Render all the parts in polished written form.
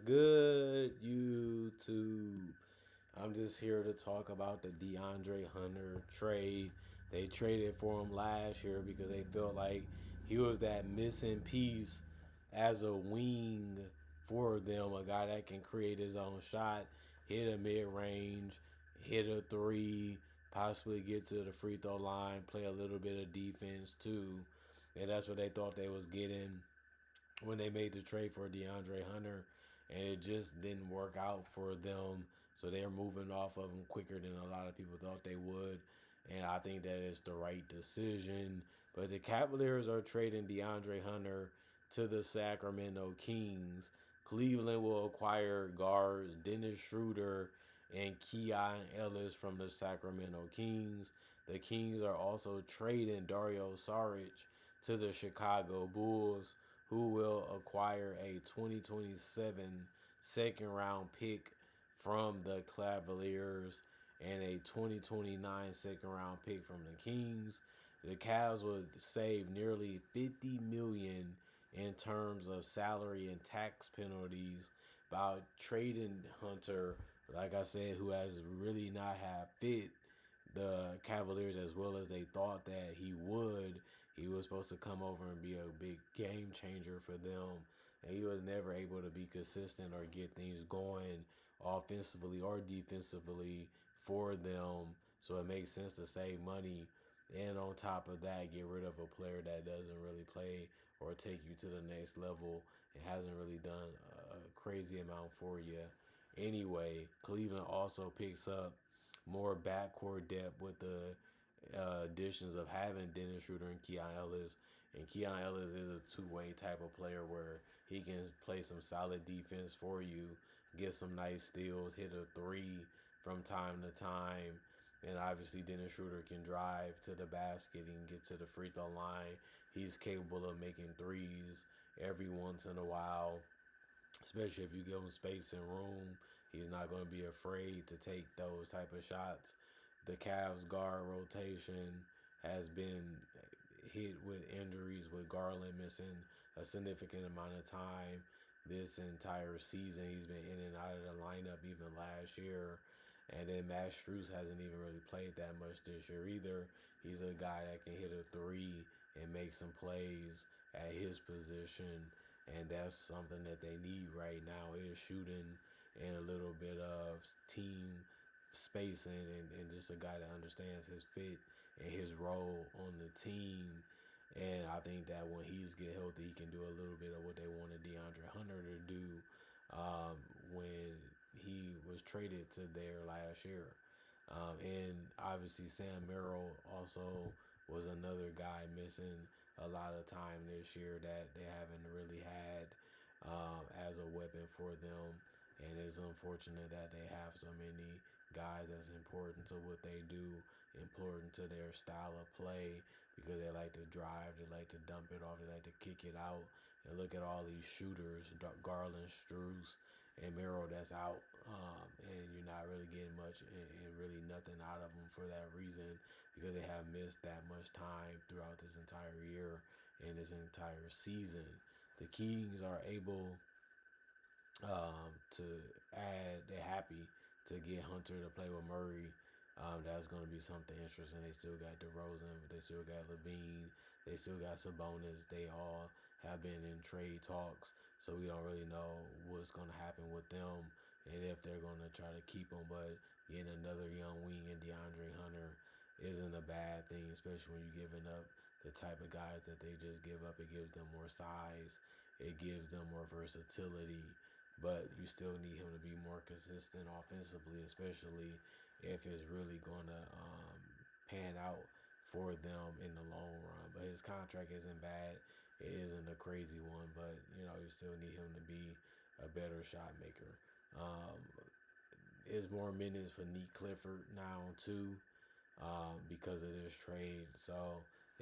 good, YouTube? I'm just here to talk about the DeAndre Hunter trade. They traded for him last year because they felt like he was that missing piece as a wing for them, a guy that can create his own shot, hit a mid range, hit a three, possibly get to the free throw line, play a little bit of defense too. And that's what they thought they was getting when they made the trade for DeAndre Hunter, and it just didn't work out for them. So they're moving off of him quicker than a lot of people thought they would. And I think that is the right decision. But the Cavaliers are trading DeAndre Hunter to the Sacramento Kings. Cleveland will acquire guards Dennis Schroder and Keon Ellis from the Sacramento Kings. The Kings are also trading Dario Saric to the Chicago Bulls, who will acquire a 2027 second round pick from the Cavaliers and a 2029 second round pick from the Kings. The Cavs would save nearly 50 million in terms of salary and tax penalties by trading Hunter, like I said, who has really not have fit the Cavaliers as well as they thought that he would. He was supposed to come over and be a big game changer for them, and he was never able to be consistent or get things going offensively or defensively for them. So it makes sense to save money, and on top of that, get rid of a player that doesn't really play or take you to the next level and hasn't really done a crazy amount for you. Anyway, Cleveland also picks up more backcourt depth with the additions of having Dennis Schroder and Keon Ellis. And Keon Ellis is a two-way type of player where he can play some solid defense for you, get some nice steals, hit a three from time to time. And obviously Dennis Schroder can drive to the basket and get to the free throw line. He's capable of making threes every once in a while, especially if you give him space and room. He's not going to be afraid to take those type of shots. The Cavs guard rotation has been hit with injuries, with Garland missing a significant amount of time this entire season. He's been in and out of the lineup even last year. And then Matt Strus hasn't even really played that much this year either. He's a guy that can hit a three and make some plays at his position. And that's something that they need right now, is shooting and a little bit of team spacing, and just a guy that understands his fit and his role on the team. And I think that when he's get healthy, he can do a little bit of what they wanted DeAndre Hunter to do when he was traded to there last year. And obviously Sam Merrill also was another guy missing a lot of time this year that they haven't really had as a weapon for them. And it's unfortunate that they have so many guys that's important to what they do, important to their style of play, because they like to drive, they like to dump it off, they like to kick it out. And look at all these shooters, Garland, Strus, and Merrill that's out, and you're not really getting much and really nothing out of them for that reason, because they have missed that much time throughout this entire year and this entire season. The Kings are able to add, they're happy to get Hunter to play with Murray. That's going to be something interesting. They still got DeRozan, but they still got Levine. They still got Sabonis. They all have been in trade talks, so we don't really know what's going to happen with them and if they're going to try to keep them. But getting another young wing in DeAndre Hunter isn't a bad thing, especially when you're giving up the type of guys that they just give up. It gives them more size. It gives them more versatility, but you still need him to be more consistent offensively, especially if it's really going to pan out for them in the long run. But his contract isn't bad. It isn't a crazy one, but you still need him to be a better shot maker. It's more minutes for Neat Clifford now too, because of this trade. So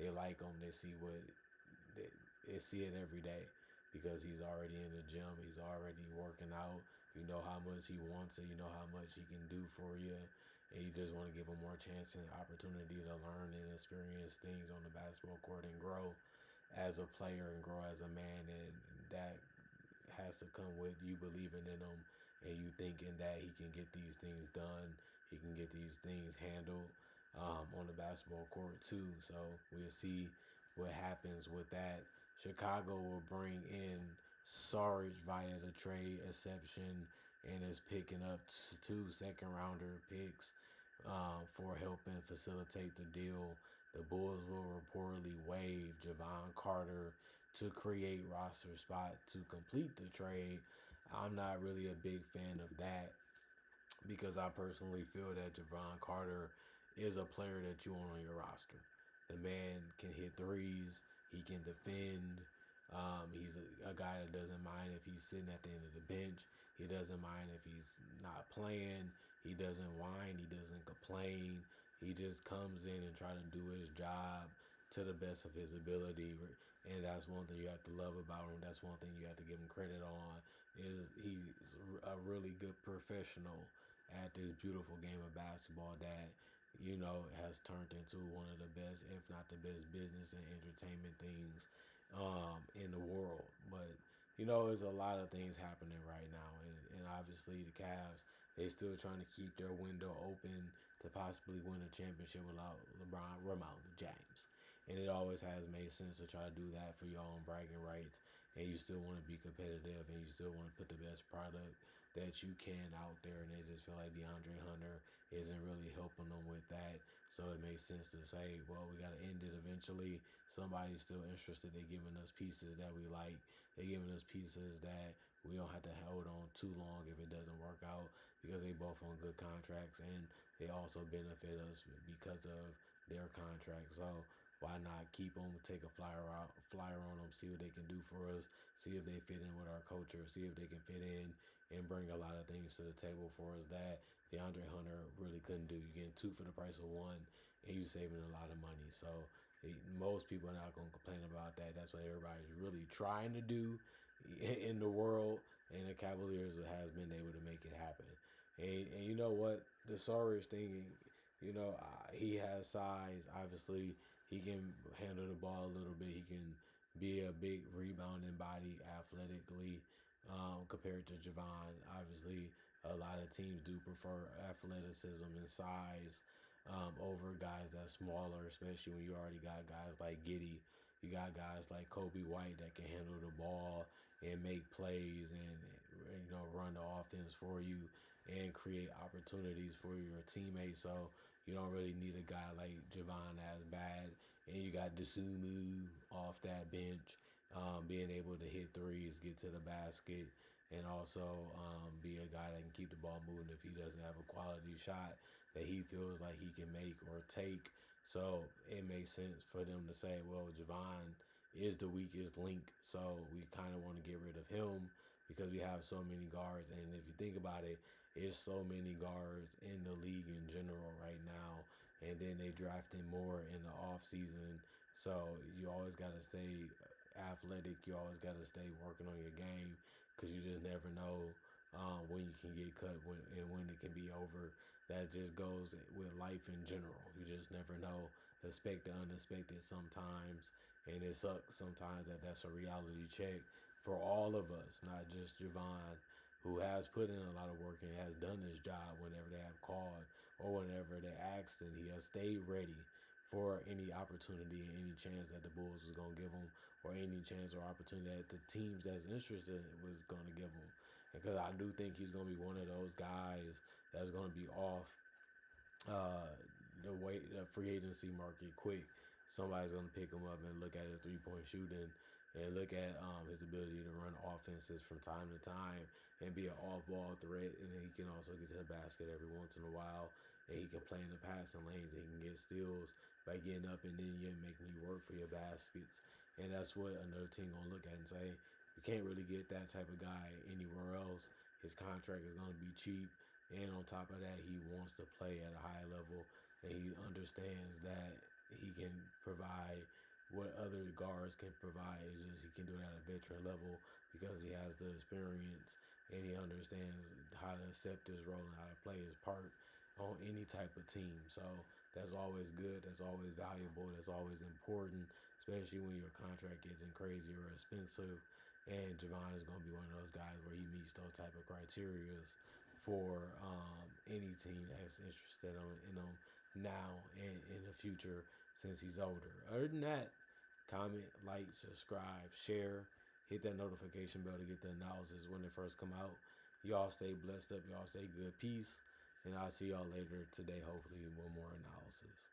they like him. They see they see it every day, because he's already in the gym. He's already working out. You know how much he wants it. You know how much he can do for you. And you just want to give him more chance and opportunity to learn and experience things on the basketball court and grow as a player and grow as a man. And that has to come with you believing in and you thinking that he can get these things done, he can get these things handled on the basketball court too. So we'll see what happens with that. Chicago will bring in Saric via the trade exception and is picking up two second rounder picks for helping facilitate the deal. The Bulls will reportedly waive Javon Carter to create roster spot to complete the trade. I'm not really a big fan of that because I personally feel that Javon Carter is a player that you want on your roster. The man can hit threes. He can defend. He's a guy that doesn't mind if he's sitting at the end of the bench. He doesn't mind if he's not playing. He doesn't whine. He doesn't complain. He just comes in and try to do his job to the best of his ability. And that's one thing you have to love about him. That's one thing you have to give him credit on. Is he's a really good professional at this beautiful game of basketball that has turned into one of the best, if not the best, business and entertainment things in the world. But there's a lot of things happening right now, and obviously the Cavs, they still trying to keep their window open to possibly win a championship without Ramon James. And it always has made sense to try to do that for your own bragging rights, and you still want to be competitive, and you still want to put the best product that you can out there, and they just feel like DeAndre Hunter isn't really helping them with that. So it makes sense to say, well, we got to end it eventually. Somebody's still interested. They're giving us pieces that we like. They're giving us pieces that we don't have to hold on too long if it doesn't work out because they both on good contracts and they also benefit us because of their contracts. So why not keep them, take a flyer on them, see what they can do for us, see if they fit in with our culture, see if they can fit in and bring a lot of things to the table for us that DeAndre Hunter really couldn't do. You're getting two for the price of one, and you're saving a lot of money. So most people are not going to complain about that. That's what everybody's really trying to do in the world, and the Cavaliers has been able to make it happen. And you know what? The Saric thing, he has size. Obviously, he can handle the ball a little bit. He can be a big rebounding body athletically compared to Javon. Obviously, a lot of teams do prefer athleticism and size over guys that's smaller, especially when you already got guys like Giddy. You got guys like Kobe White that can handle the ball and make plays and run the offense for you and create opportunities for your teammates. So you don't really need a guy like Javon as bad. And you got Desumu off that bench, being able to hit threes, get to the basket, and also be a guy that can keep the ball moving if he doesn't have a quality shot that he feels like he can make or take. So it makes sense for them to say, well, Javon is the weakest link, so we kind of want to get rid of him because we have so many guards. And if you think about it, it's so many guards in the league in general right now. And then they drafting more in the off season. So you always got to stay athletic. You always got to stay working on your game because you just never know when you can get cut and when it can be over. That just goes with life in general. You just never know. Expect the unexpected sometimes, and it sucks sometimes that's a reality check for all of us, not just Javon, who has put in a lot of work and has done his job whenever they have called or whenever they asked, and he has stayed ready for any opportunity and any chance that the Bulls was going to give him or any chance or opportunity that the teams that's interested was going to give him. Because I do think he's going to be one of those guys that's going to be off uh, the free agency market quick. Somebody's going to pick him up and look at his 3-point shooting and look at his ability to run offenses from time to time and be an off-ball threat. And he can also get to the basket every once in a while. And he can play in the passing lanes. And he can get steals by getting up and then you're making you work for your baskets. And that's what another team going to look at and say, you can't really get that type of guy anywhere else. His contract is going to be cheap. And on top of that, he wants to play at a high level. And he understands that he can provide what other guards can provide. It's just he can do it at a veteran level because he has the experience and he understands how to accept his role and how to play his part on any type of team. So that's always good. That's always valuable. That's always important, especially when your contract isn't crazy or expensive. and Javon is going to be one of those guys where he meets those type of criterias for any team that's interested in him now and in the future since he's older. Other than that, comment, like, subscribe, share, hit that notification bell to get the analysis when they first come out. Y'all stay blessed up. Y'all stay good. Peace. And I'll see y'all later today, hopefully, with more analysis.